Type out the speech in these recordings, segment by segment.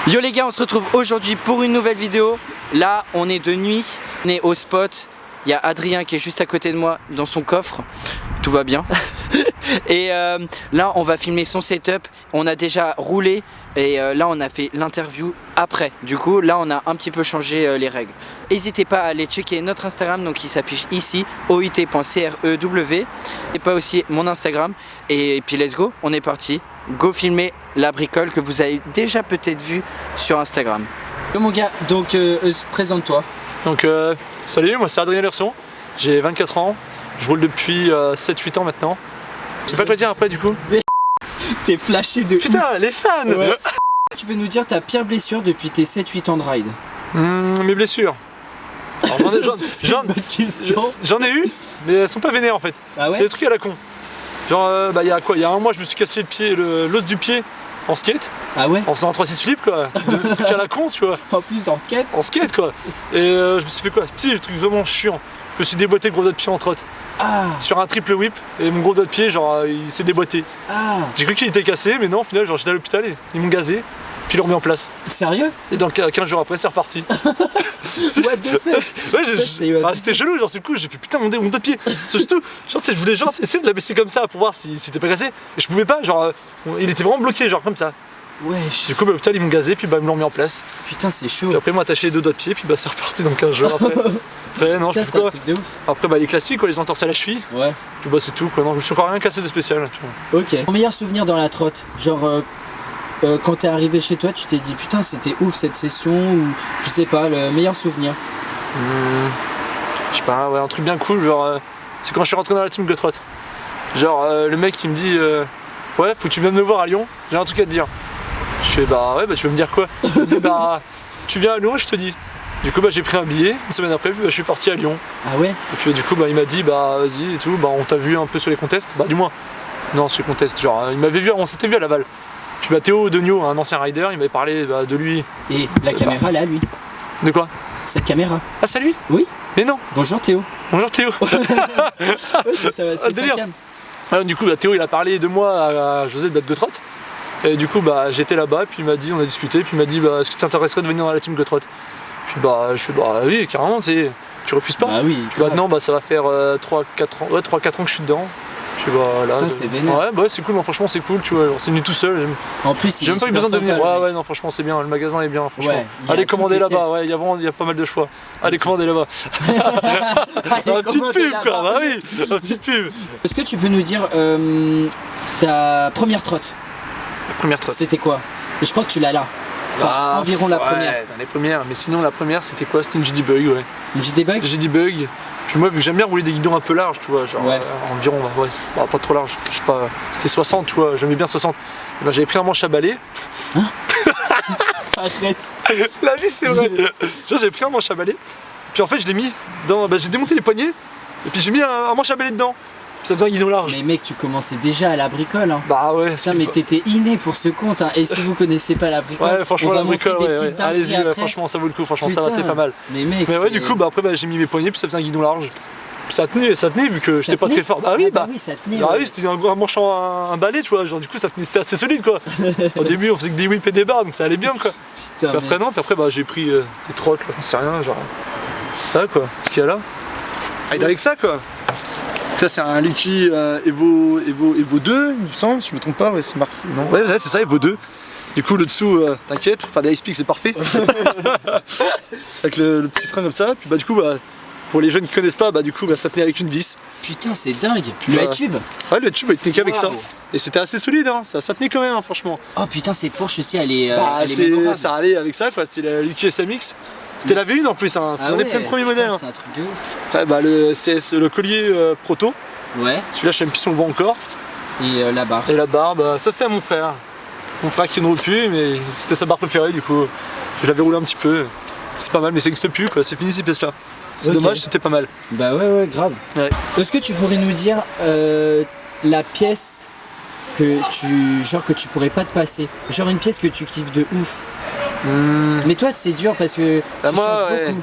Yo les gars, on se retrouve aujourd'hui pour une nouvelle vidéo. Là on est de nuit, on est au spot. Il y a Adrien qui est juste à côté de moi dans son coffre. Tout va bien. Et là on va filmer son setup. On a déjà roulé et là on a fait l'interview après. Du coup là on a un petit peu changé les règles. N'hésitez pas à aller checker notre Instagram, donc il s'affiche ici, oit.crew. Et pas aussi mon Instagram. Et puis let's go, on est parti. Go filmer la bricole que vous avez déjà peut-être vu sur Instagram. Yo mon gars, donc présente-toi. Donc salut, moi c'est Adrien Lerson, j'ai 24 ans, je roule depuis 7-8 ans maintenant. Tu sais pas quoi dire après du coup? T'es flashé de Putain, ouf. les fans Ouais. Tu peux nous dire ta pire blessure depuis tes 7-8 ans de ride? Mes blessures. J'en ai eu, mais elles sont pas vénères en fait. Ah ouais? C'est des trucs à la con. Genre, il y a quoi? Il y a un mois, je me suis cassé le pied, l'os du pied en skate. Ah ouais? En faisant un 3-6 flip quoi. Des trucs à la con, tu vois. En plus en skate? En skate quoi. Et je me suis fait quoi? Si, le truc vraiment chiant. Je me suis déboîté le gros doigt de pied en trotte. Ah! Sur un triple whip, et mon gros doigt de pied, genre, il s'est déboîté. Ah! J'ai cru qu'il était cassé, mais non, au final, genre, j'étais à l'hôpital et ils m'ont gazé, puis ils l'ont remis en place. Sérieux? Et donc 15 jours après, c'est reparti. What the fuck? Ouais, c'était chelou, genre, c'est le coup, j'ai fait putain, mon doigt de pied. Surtout, genre, je voulais genre essayer de la baisser comme ça pour voir si c'était pas cassé, et je pouvais pas, genre, il était vraiment bloqué, genre, comme ça. Wesh. Du coup, à l'hôpital, ils m'ont gazé, puis bah, ils me l'ont remis en place. Putain, c'est chaud. Puis après, ils m'ont attaché les deux doigts de pied, puis bah, c'est reparti dans 15 jours après. Après, non, je Putain, sais c'est un quoi. truc de ouf. Après, bah, les classiques, quoi, les entorses à la cheville. Ouais. Puis bah, c'est tout, quoi. Non, je me suis encore rien cassé de spécial. Tu vois. Ok. Ton meilleur souvenir dans la trotte? Genre, quand t'es arrivé chez toi, tu t'es dit putain, c'était ouf cette session, ou je sais pas, le meilleur souvenir? Je sais pas, ouais, un truc bien cool, genre, c'est quand je suis rentré dans la team Gotrot. Genre, le mec il me dit, ouais, faut que tu viennes me voir à Lyon, j'ai un truc à te dire. Je fais, bah ouais, bah tu veux me dire quoi? Il me dit, bah, tu viens à Lyon et je te dis. Du coup, bah j'ai pris un billet, une semaine après, puis, bah, je suis parti à Lyon. Ah ouais? Et puis du coup, bah il m'a dit, bah vas-y et tout, bah on t'a vu un peu sur les contests, bah du moins, non, sur les contests, genre, il m'avait vu, on s'était vu à Laval. Puis bah Théo Denio, un ancien rider, il m'avait parlé bah, de lui. Et la caméra là, lui? De quoi? Cette caméra? Ah, c'est lui? Oui? Mais non! Bonjour Théo. Bonjour Théo! Ouais, c'est sa délire. cam. Alors, du coup, bah, Théo il a parlé de moi à José de Gotrot. Et du coup, bah, j'étais là-bas, puis il m'a dit, on a discuté, puis il m'a dit, bah, est-ce que tu t'intéresserais de venir dans la team Gotrot? Puis bah, je suis bah oui, carrément, tu refuses pas? Bah oui. Bah non, bah ça va faire 3-4 ans, ouais, 3-4 ans que je suis dedans. Je suis bah là. Putain, c'est vénère. Ouais, bah c'est cool, non, franchement, c'est cool, tu vois, on s'est venu tout seul. En plus, J'ai même pas eu besoin de venir. Ouais, non, franchement, c'est bien, le magasin est bien, franchement. Ouais, allez commander là-bas, ouais, il y a pas mal de choix. Allez commander là-bas. Un petit pub, quoi, bah oui, un petit pub. Est-ce que tu peux nous dire ta première trotte? La première trotte. C'était quoi? Je crois que tu l'as là. Enfin, environ la première. Ouais, dans les premières, mais sinon la première c'était quoi? C'était une GD Bug, ouais. Une GD Bug? GD Bug. Puis moi, vu que j'aime bien rouler des guidons un peu larges, tu vois, genre ouais. Environ, ouais, pas trop large, je sais pas, c'était 60, tu vois, j'aimais bien 60. Et ben, j'avais pris un manche à balai. Hein? Arrête. La vie, c'est vrai. Genre, j'avais pris un manche à balai, puis en fait, je l'ai mis dans. Bah, j'ai démonté les poignets, et puis j'ai mis un manche à balai dedans. Ça faisait un guidon large. Mais mec, tu commençais déjà à la bricole, hein. Bah ouais. Putain, mais t'étais inné pour ce compte, hein. Et si vous connaissez pas la bricole, ouais, franchement, la bricole, ouais. Allez-y, ouais, franchement, ça vaut le coup, franchement, putain, ça va, c'est pas mal. Mais mec, mais ouais, du coup, bah après, bah, j'ai mis mes poignets, puis ça faisait un guidon large. Puis ça tenait vu que j'étais pas très fort. Bah oui, bah oui, ça tenait. Bah oui, c'était un manche un balai, tu vois, genre du coup, ça tenait, c'était assez solide, quoi. Au début, on faisait que des whips et des barres, donc ça allait bien, quoi. Putain, puis après, non, puis après, bah j'ai pris des trottes, là, c'est rien, genre. Ça, quoi, ce qu'il y a là. Ride avec ça, quoi. Ça c'est un Lucky Evo 2, il me semble, si je me trompe pas, ouais, c'est marqué. Non, ouais, c'est ça, Evo 2. Du coup, le dessous, t'inquiète, enfin des ice-peak c'est parfait. Avec le petit frein comme ça, puis bah du coup, bah, pour les jeunes qui connaissent pas, bah du coup, bah, ça tenait avec une vis. Putain, c'est dingue. Le tube. Ouais, le tube il tenait qu'avec ça. Et c'était assez solide, hein, ça tenait quand même, hein, franchement. Oh putain, cette fourche aussi, elle est. Bah, elle est mémorable. Ça allait avec ça, quoi, c'était la Lucky SMX. C'était la V1 en plus, hein. C'était un des premiers modèles. C'est un truc de ouf. Après, bah, le collier proto. Ouais. Celui-là, je sais même plus si on le voit encore. Et la barre. Et la barre, bah, ça c'était à mon frère. Mon frère qui ne roule plus, mais c'était sa barre préférée, du coup, je l'avais roulé un petit peu. C'est pas mal, mais ça n'existe plus, quoi. C'est fini ces pièces-là. C'est dommage, c'était pas mal. Bah ouais, grave. Ouais. Est-ce que tu pourrais nous dire la pièce que tu pourrais pas te passer? Genre une pièce que tu kiffes de ouf. Mais toi c'est dur parce que bah tu moi, changes beaucoup.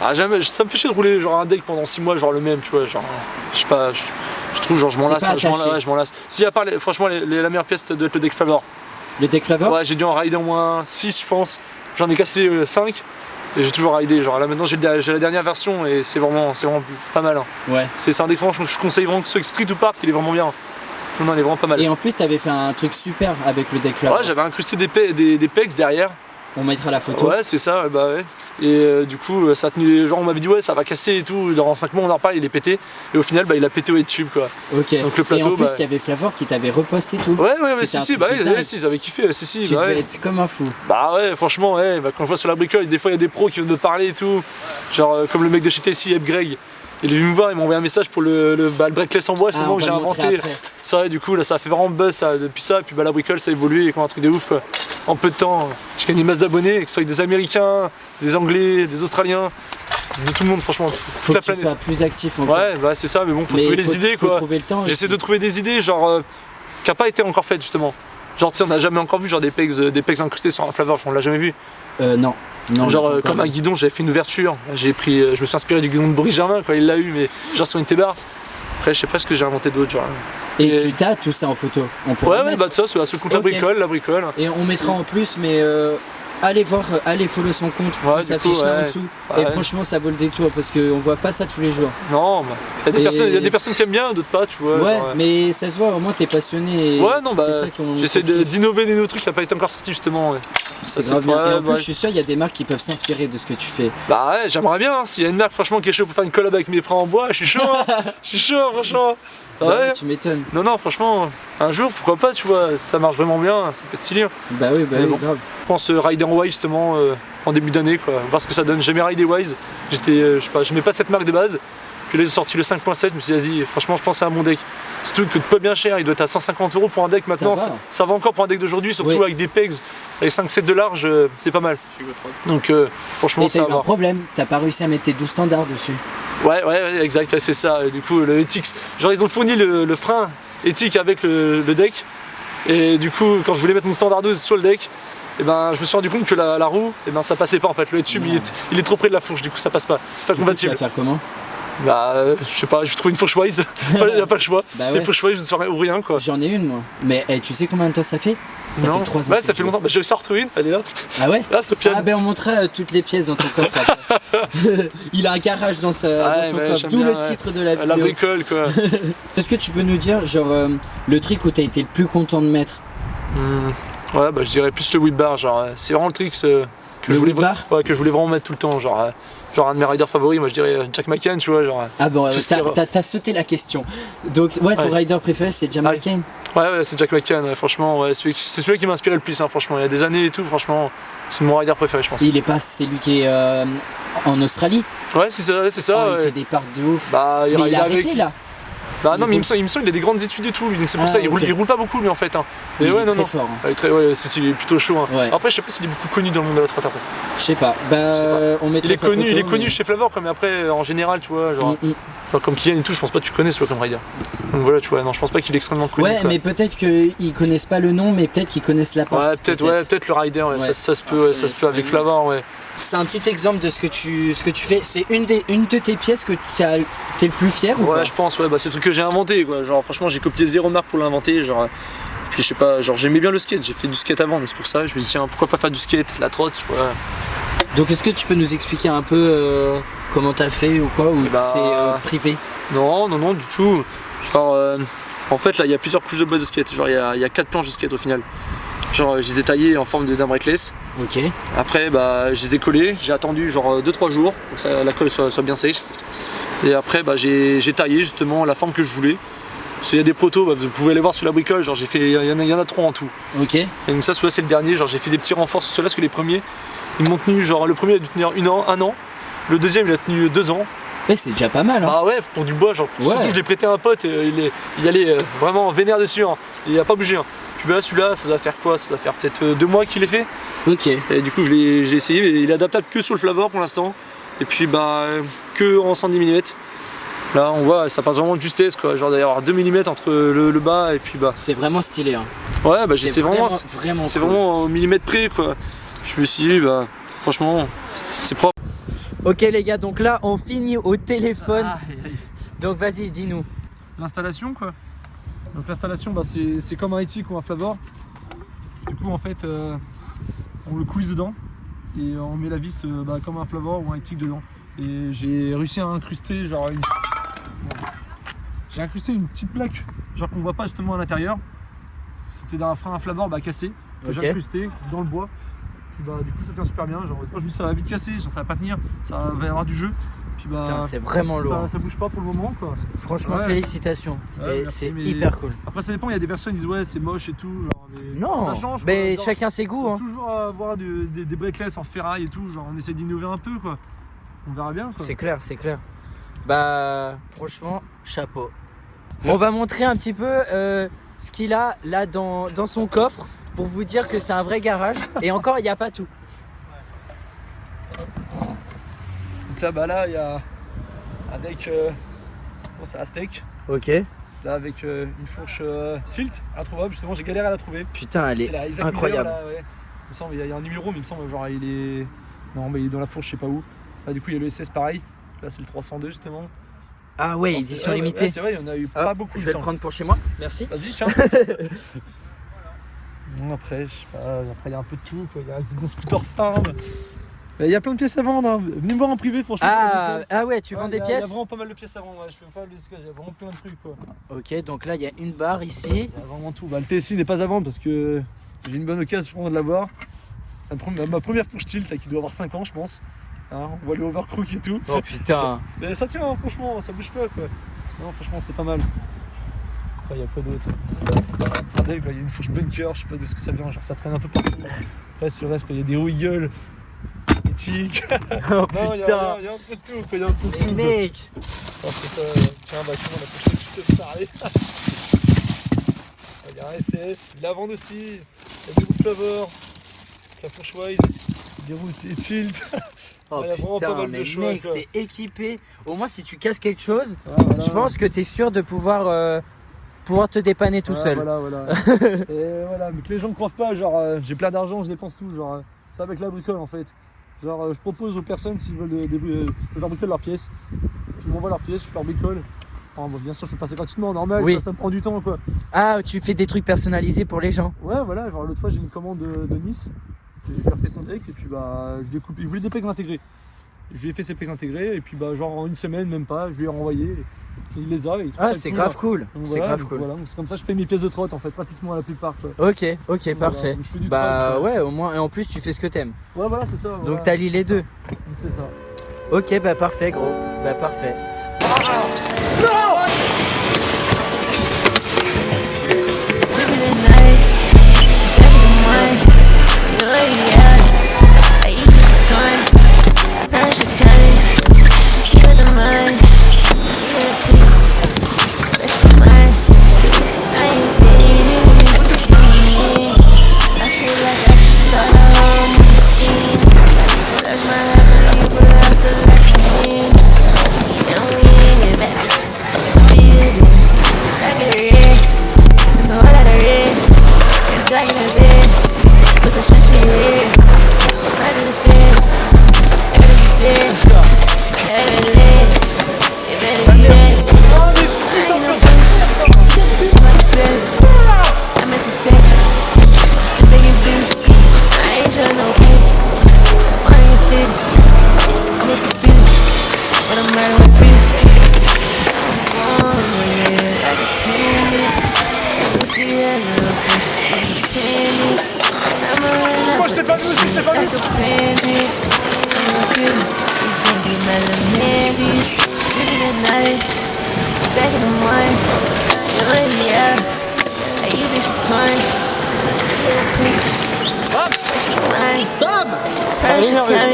Ah, jamais, ça me fait chier de rouler genre un deck pendant 6 mois, genre le même, tu vois, genre, je sais pas, je trouve genre je m'en lasse, je m'en lasse. Si à part, franchement, la meilleure pièce doit être le deck Favor. Le deck flavor? Ouais, j'ai dû en rider au moins 6 je pense. J'en ai cassé 5 et j'ai toujours ridé. Genre là maintenant j'ai la dernière version et c'est vraiment pas mal. Hein. Ouais. C'est un deck franchement, je conseille vraiment que ceux qui Street ou Park, il est vraiment bien. Non, il est vraiment pas mal. Et en plus, t'avais fait un truc super avec le deck flavor. Ouais, j'avais incrusté des pegs derrière. On mettra la photo. Ouais, c'est ça, bah ouais. Et du coup, ça a tenu. Genre, on m'avait dit, ouais, ça va casser et tout. Dans 5 mois, on en reparle, il est pété. Et au final, bah, il a pété au head-tube, quoi. Ok. Donc, le plateau, et en plus, il bah... y avait Flavor qui t'avait reposté tout. Ouais, C'était si, un si, truc bah de oui, dingue. si, ils avaient kiffé, si, Tu bah devais ouais. être comme un fou. Bah ouais, franchement, ouais, bah, quand je vois sur la bricole, des fois, il y a des pros qui viennent me parler et tout. Genre, comme le mec de chez TSI, Eb Greg. Il est venu me voir, il m'a envoyé un message pour le breakless en bois, justement, on que j'ai va le montrer inventé. après. C'est vrai, du coup, là, ça a fait vraiment buzz ça, depuis ça. Et puis, bah, la bricole, ça a évolué comme un truc de ouf, quoi. En peu de temps, j'ai gagné une masse d'abonnés, que ce soit des Américains, des Anglais, des Australiens, de tout le monde, franchement. Faut Toute la que tu planète. sois plus actif encore. Ouais, bah, c'est ça, mais bon, faut Mais trouver les idées, faut quoi. trouver le temps. J'essaie aussi. de trouver des idées, genre, qui n'ont pas été encore faites, justement. Genre, tu sais, on n'a jamais encore vu genre des pegs incrustés sur un flavor, on l'a jamais vu. Non. Non, Genre, on l'a pas comme encore un guidon, j'avais fait une ouverture. Je me suis inspiré du guidon de Boris Germain, quoi, il l'a eu, mais genre sur une T-bar. Après, je sais pas ce que j'ai inventé d'autre, genre. vu. Et tu t'as tout ça en photo. On pourra Ouais, le ouais, mettre. bah, de ça, c'est sous le compte Ok. la bricole. Et on mettra en plus, mais allez voir, allez follow son compte, Ouais, il du s'affiche coup, là en ouais. dessous. Ouais. Et franchement, ça vaut le détour parce qu'on voit pas ça tous les jours. Non, bah, il y a des personnes qui aiment bien, d'autres pas, tu vois. Ouais, genre, mais ça se voit, au moins t'es passionné. Et ouais, non, bah, c'est ça qu'on j'essaie qu'on kiffe. d'innover des nouveaux trucs qui n'ont pas été encore sortis, justement. Ouais. C'est ça, grave c'est bien. pas- Et en plus, ouais. je suis sûr, il y a des marques qui peuvent s'inspirer de ce que tu fais. Bah ouais, j'aimerais bien, hein, s'il y a une marque franchement qui est chaud pour faire une collab avec mes frères en bois, je suis chaud, hein. Je suis chaud, franchement. Bah Ouais. ouais, tu m'étonnes. Non, franchement, un jour, pourquoi pas, tu vois, ça marche vraiment bien, ça peut être stylé. Bah oui, Mais bon. grave. Je pense rider en Wise justement en début d'année, quoi, voir ce que ça donne. J'ai jamais ridé Wise, je sais pas, je mets pas cette marque de base. Puis là, ils ont sorti le 5.7, je me suis dit, vas-y, franchement, je pense que c'est un bon deck. Surtout que pas bien cher, il doit être à 150 € pour un deck maintenant. Ça va encore pour un deck d'aujourd'hui, surtout Oui. avec des pegs, avec 5-7 de large, c'est pas mal. Donc, franchement, Et ça t'as va eu un voir. problème, t'as pas réussi à mettre tes 12 standards dessus. Ouais, exact, ouais, c'est ça. Et du coup, le ETX, genre ils ont fourni le frein éthique avec le deck. Et du coup, quand je voulais mettre mon standard 12 sur le deck, et ben, je me suis rendu compte que la roue, et ben, ça passait pas en fait. Le tube, il est trop près de la fourche, du coup, ça passe pas. C'est pas Du coup, tu compatible. vas faire comment? Bah, je sais pas, je trouve une fourche Wise. Il n'y a pas le choix. Bah C'est ouais. une fourche Wise, ou rien quoi. J'en ai une moi. Mais tu sais combien de temps ça fait? Ça Non. fait 3 ans. Ouais, que ça je fait l'ai. longtemps. Bah, j'ai réussi à en retrouver une, elle est là. Ah ouais? Là, Sofiane. Ah ben on montrera toutes les pièces dans ton coffre après. Il a un garage dans, dans son mais coffre, j'aime d'où bien, le titre de la La vidéo. bricole quoi. Est-ce que tu peux nous dire genre le truc où t'as été le plus content de mettre? Ouais, bah je dirais plus le whip bar. Genre, c'est vraiment le trick que je voulais whip bar? Ouais, que je voulais vraiment mettre tout le temps. Genre un de mes riders favoris, moi je dirais Jack McCann, tu vois. Genre, Ah bon, tout ce qui est- t'as sauté la question. Donc ouais, ton Ouais. rider préféré c'est Jam Ouais. McCain. Ouais, c'est Jack McCann, ouais, franchement, ouais, c'est celui qui m'a inspiré le plus, hein, franchement. Il y a des années et tout, franchement, c'est mon rider préféré, je pense. Il est pas celui qui est en Australie. Ouais, c'est ça, c'est ça. Oh, il ouais. fait des parts de ouf. Bah, Mais il est a avec- arrêté là. Bah, non, il mais roule. il me semble qu'il a des grandes études et tout, lui, donc c'est pour Ah, ça, ok. il roule pas beaucoup, lui, en fait. Hein. Mais Il ouais, est non, très non. fort. hein. Ouais, il est plutôt chaud. Hein. Ouais. Après, je sais pas s'il est beaucoup connu dans le monde de la trotte après. Je sais pas. Bah Je sais pas. on mettra Il est sa connu, photo, il est connu mais- chez Flavor, quoi, mais après, en général, tu vois, genre comme Kylian et tout, je pense pas que tu connais, soit comme rider. Donc voilà, tu vois, non, je pense pas qu'il est extrêmement connu. Ouais, quoi. mais peut-être qu'ils connaissent pas le nom, mais peut-être qu'ils connaissent la porte. Ouais, peut-être le rider, ouais, Ouais. ça se peut, ça se peut avec Flavor, ouais. C'est un petit exemple de ce que tu fais. C'est une de tes pièces que t'es le plus fier ou Ouais, pas? je pense, ouais, bah c'est le truc que j'ai inventé, quoi. Genre, franchement, j'ai copié zéro marque pour l'inventer, genre. Puis je sais pas, genre j'aimais bien le skate, j'ai fait du skate avant, donc c'est pour ça, je me suis dit, tiens, pourquoi pas faire du skate, la trotte, tu vois. Donc est-ce que tu peux nous expliquer un peu comment t'as fait ou quoi, ou Bah, c'est privé? Non, du tout. Genre, en fait, là, il y a plusieurs couches de bois de skate, genre, il y a 4 planches de skate au final. Genre, je les ai taillées en forme d'un breakless. Ok. Après, bah, je les ai collées, j'ai attendu genre 2-3 jours pour que la colle soit bien sèche. Et après, bah, j'ai taillé justement la forme que je voulais. Parce qu'il y a des protos, bah, vous pouvez aller voir sur la bricole, genre j'ai fait, il y en a 3 en tout. Ok. Et donc ça, celui-là c'est le dernier, genre j'ai fait des petits renforts sur ceux-là parce que les premiers, ils m'ont tenu, genre le premier a dû tenir un an, le deuxième il a tenu 2 ans. Ouais, c'est déjà pas mal. Hein. Ah ouais, pour du bois, genre Ouais. surtout je l'ai prêté à un pote, il allait vraiment vénère dessus, hein. Il a pas bougé. Hein. Puis bah, celui-là, ça doit faire quoi? Ça doit faire peut-être 2 mois qu'il est fait. Ok. Et du coup, je l'ai essayé, mais il est adaptable que sur le Flavor pour l'instant. Et puis, bah, que en 110 mm. Là, on voit, ça passe vraiment de justesse, quoi. Genre d'avoir 2 mm entre le bas et puis bas. C'est vraiment stylé. Hein. Ouais, bah, C'est j'essaie vraiment. vraiment C'est cool. vraiment au millimètre près, quoi. Je me suis dit, bah, franchement, c'est propre. Ok les gars, donc là on finit au téléphone. Donc vas-y, dis-nous. L'installation, quoi. Donc, l'installation, bah, c'est comme un éthique ou un Flavor. Du coup en fait on le coulisse dedans et on met la vis comme un flavor ou un éthique dedans. Et j'ai réussi à incruster genre j'ai incrusté une petite plaque genre qu'on voit pas justement à l'intérieur. C'était d'un frein à flavor cassé que j'ai incrusté dans le bois. Puis du coup ça tient super bien, genre moi je me dis ça va vite casser, genre, ça va pas tenir, ça va y avoir du jeu. Puis c'est vraiment lourd. Ça bouge pas pour le moment quoi. Franchement félicitations, c'est mais hyper cool. Après ça dépend, il y a des personnes qui disent ouais c'est moche et tout, genre, mais non, ça change, mais genre, chacun ses goûts. Hein. Toujours avoir des breakless en ferraille et tout, genre on essaie d'innover un peu quoi. On verra bien quoi. C'est clair, c'est clair. Bah franchement, chapeau. On va montrer un petit peu ce qu'il a là dans son coffre pour vous dire que c'est un vrai garage. Et encore, il n'y a pas tout. Donc là, il y a un deck, c'est Aztec. Ok. Là, avec une fourche tilt, introuvable. Justement, j'ai galéré à la trouver. Putain, elle est incroyable. Là, ouais. Il me semble, il y a un numéro, mais il me semble, genre, il est. Non, mais il est dans la fourche, je sais pas où. Là, du coup, il y a le SS pareil. Là, c'est le 302, justement. Ah ouais, édition limitée. C'est vrai, il y en a eu pas beaucoup. Je vais le prendre pour chez moi. Merci. Vas-y, tiens. Bon, après, je sais pas, après il y a un peu de tout, quoi. Il y a des scooter farm. Il y a plein de pièces à vendre, hein. Venez me voir en privé, franchement. Ah ouais, tu vends des pièces? Il y a vraiment pas mal de pièces à vendre, ouais. Je fais pas le disque, il y a vraiment plein de trucs quoi. Ok, donc là il y a une barre ici. Il y a vraiment tout. Le TSI n'est pas à vendre parce que j'ai une bonne occasion de l'avoir. Ma première fourche tilt qui doit avoir 5 ans, je pense. Hein, on voit le overcrook et tout. Oh putain. Mais ça tient, hein, franchement, ça bouge pas quoi. Non, franchement, c'est pas mal. Après, il y a quoi d'autre? Regardez, il y a une fourche bunker, je sais pas de ce que ça vient, genre ça traîne un peu partout. Après, sur le reste, il y a des rouilles éthiques. Oh putain. Il y a un peu de tout, quoi. Il y a un peu de tout. Mec. Oh, tiens, sinon, la fourche que je te parlais. Il y a un SS, il la vend aussi. Il y a des roues flavor, la fourche wise, des roues tilt. Oh il y a vraiment pas putain, mal mais de choix, mec, quoi. t'es équipé. Au moins, si tu casses quelque chose, Voilà. je pense que t'es sûr de pouvoir te dépanner tout seul. Voilà. Et voilà, mais que les gens ne croient pas, genre j'ai plein d'argent, je dépense tout, genre c'est avec la bricole en fait. Genre je propose aux personnes s'ils veulent que je leur bricole leurs pièces, puis ils m'envoient leurs pièces, je leur bricole. Bon, bien sûr, je fais passer gratuitement, normal, Oui. ça me prend du temps quoi. Ah, tu fais des trucs personnalisés pour les gens? Ouais, voilà, genre l'autre fois j'ai une commande de Nice, je lui ai refait son deck et puis je lui ai coupé, il voulait des pegs intégrés. Je lui ai fait ses pegs intégrés et puis genre en une semaine, même pas, je lui ai renvoyé. Il les a. C'est grave cool. C'est grave cool. Voilà, c'est comme ça que je paye mes pièces de trotte en fait, pratiquement la plupart quoi. Ok, donc, parfait. Je fais du Bah trotte, ouais, au moins, et en plus tu fais ce que t'aimes. Ouais, voilà, c'est ça. Donc voilà. t'allies les deux. C'est ça. Ok, bah parfait gros. Bah parfait.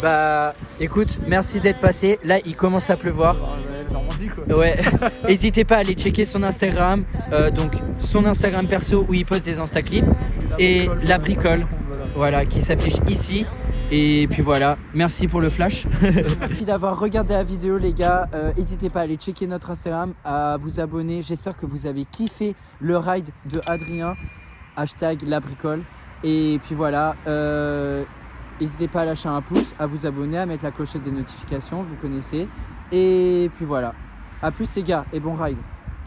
Bah écoute, merci d'être passé. Là il commence à pleuvoir. Ouais, n'hésitez pas à aller checker son Instagram, donc son Instagram perso où il poste des Instaclips et la bricole, voilà, qui s'affiche ici. Et puis voilà, merci pour le flash. Merci d'avoir regardé la vidéo les gars, n'hésitez pas à aller checker notre Instagram, à vous abonner. J'espère que vous avez kiffé le ride de Adrien, hashtag la bricole. Et puis voilà, n'hésitez pas à lâcher un pouce, à vous abonner, à mettre la clochette des notifications, vous connaissez. Et puis voilà, à plus les gars et bon ride.